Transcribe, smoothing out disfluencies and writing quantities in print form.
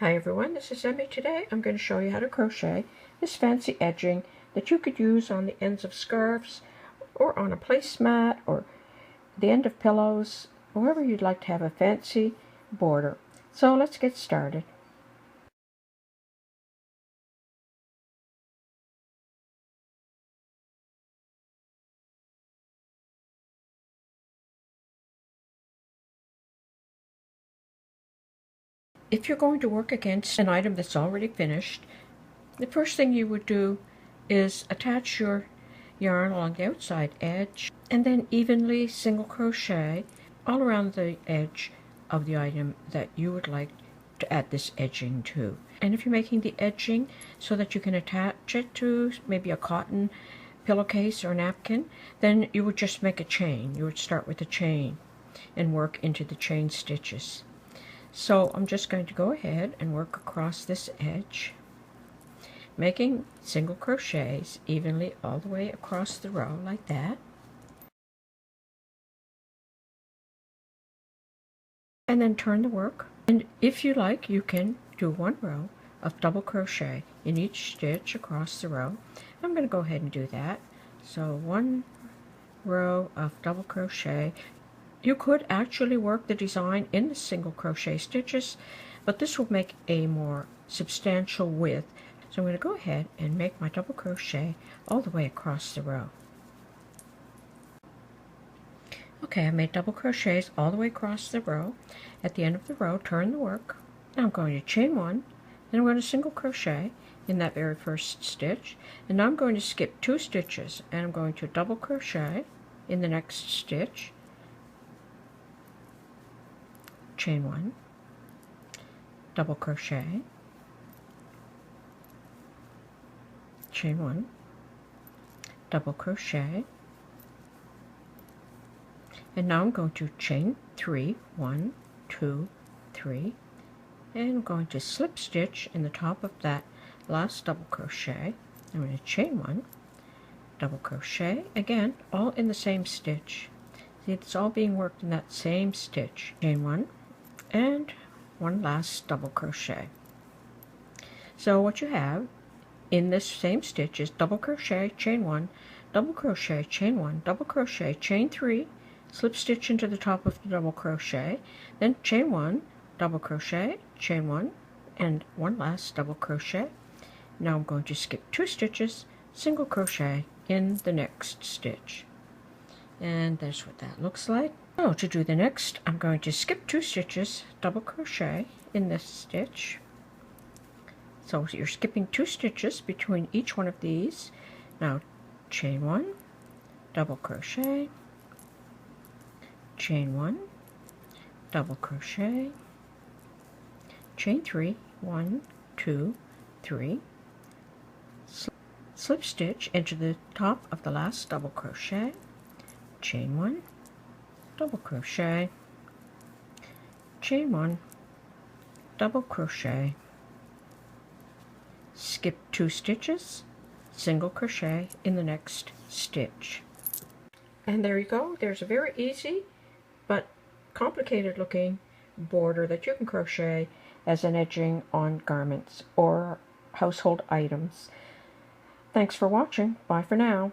Hi everyone, this is Emmy. Today I'm going to show you how to crochet this fancy edging that you could use on the ends of scarves or on a placemat or the end of pillows, wherever you'd like to have a fancy border. So let's get started. If you're going to work against an item that's already finished, the first thing you would do is attach your yarn along the outside edge and then evenly single crochet all around the edge of the item that you would like to add this edging to. And if you're making the edging so that you can attach it to maybe a cotton pillowcase or napkin, then you would just make a chain. You would start with a chain and work into the chain stitches. So I'm just going to go ahead and work across this edge, making single crochets evenly all the way across the row like that. And then turn the work. And if you like, you can do one row of double crochet in each stitch across the row. I'm going to go ahead and do that. So one row of double crochet. You could actually work the design in the single crochet stitches, but this will make a more substantial width. So I'm going to go ahead and make my double crochet all the way across the row. Okay, I made double crochets all the way across the row. At the end of the row, turn the work. Now I'm going to chain one, then I'm going to single crochet in that very first stitch, and now I'm going to skip 2 stitches, and I'm going to double crochet in the next stitch, chain one, double crochet, chain one, double crochet, and now I'm going to chain 3, 1, 2, 3, and I'm going to slip stitch in the top of that last double crochet. I'm going to chain one, double crochet, again all in the same stitch. See, it's all being worked in that same stitch. Chain one and one last double crochet. So what you have in this same stitch is double crochet, chain one, double crochet, chain one, double crochet, chain 3, slip stitch into the top of the double crochet, then chain one, double crochet, chain one, and one last double crochet. Now I'm going to skip 2 stitches, single crochet in the next stitch. And that's what that looks like. So to do the next, I'm going to skip 2 stitches, double crochet in this stitch. So you're skipping 2 stitches between each one of these. Now chain one, double crochet, chain one, double crochet, chain 3, 1, 2, 3, slip stitch into the top of the last double crochet, chain one, double crochet, chain one, double crochet, skip 2 stitches, single crochet in the next stitch. And there you go. There's a very easy but complicated looking border that you can crochet as an edging on garments or household items. Thanks for watching. Bye for now.